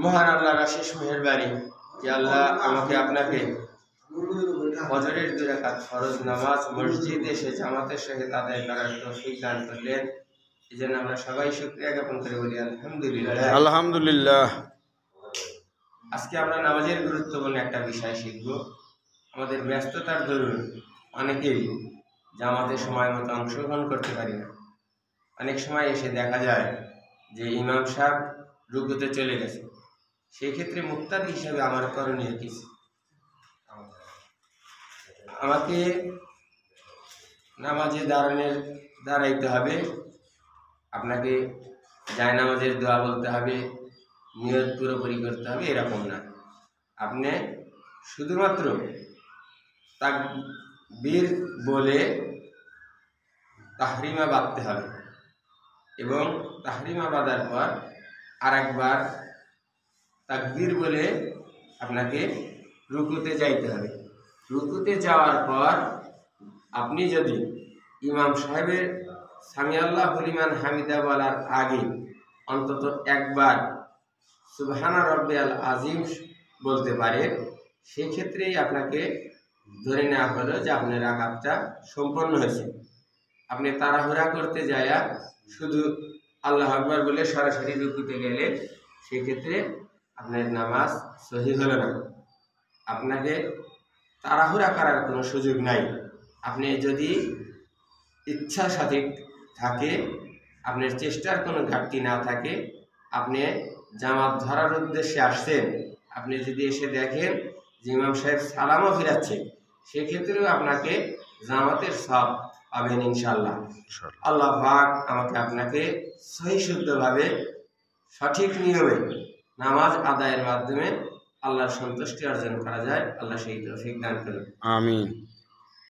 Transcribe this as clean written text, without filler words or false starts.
মহান আল্লাহর অশেষ মেহেরবানি যে আল্লাহ আমাকে আপনাকে ফজরের 2 রাকাত ফরজ নামাজ মসজিদে এসে জামাতের সহিত আদায় করার তৌফিক দান করলেন। এই জন্য আমরা সবাই শুকরিয়া জ্ঞাপন করে বলি আলহামদুলিল্লাহ। আলহামদুলিল্লাহ। আজকে আমরা নামাজের গুরুত্বপূর্ণ একটা বিষয় শিখব। আমাদের ব্যস্ততার দরুন অনেকেই জামাতে সময় মতো অংশগ্রহণ করতে পারি না। অনেক সময় এসে দেখা যায় যে ইমাম সাহেব রুকুতে চলে গেছে। সেই ক্ষেত্রে মুক্তাদি হিসাবে আমার করণীয় কি? আমাকে নামাজে দাঁড়াইতে হবে, আপনাকে জায়নামাজের দোয়া বলতে হবে, নিয়ত পুরোপুরি করতে হবে, এরকম না। আপনি শুধুমাত্র তাকবীর বলে তাহরিমা বাঁধতে হবে এবং তাহরিমা বাঁধার পর আরেকবার তাকবীর বলে আপনাকে রুকুতে যাইতে হবে। রুকুতে যাওয়ার পর আপনি যদি ইমাম সাহেবের সামি আল্লাহু লিমান হামিদা বলার আগে অন্তত একবার সুবহানা রাব্বিয়াল আযীম বলতে পারেন, সেক্ষেত্রেই আপনাকে ধরে নেওয়া হলো যে আপনার রাকাতটা সম্পন্ন হয়েছে। আপনি তাড়াহুড়া করতে যায়া শুধু আল্লাহু আকবার বলে সরাসরি রুকুতে গেলে সেক্ষেত্রে আপনার নামাজ সহি হলো না। আপনাকে তাড়াহুড়া করার কোনো সুযোগ নাই। আপনি যদি ইচ্ছা সঠিক থাকে, আপনার চেষ্টার কোনো ঘাটতি না থাকে, আপনি জামাত ধরার উদ্দেশ্যে আসছেন, আপনি যদি এসে দেখেন যে ইমাম সাহেব সালামও ফিরাচ্ছে, সেক্ষেত্রেও আপনাকে জামাতের সওয়াব পাবেন ইনশাআল্লাহ। আল্লাহ পাক আমাকে আপনাকে সহি শুদ্ধভাবে সঠিক নিয়মে নামাজ আদায়ের মাধ্যমে আল্লাহর সন্তুষ্টি অর্জন করা যায়, আল্লাহ সেই তৌফিক দান করুন। আমিন।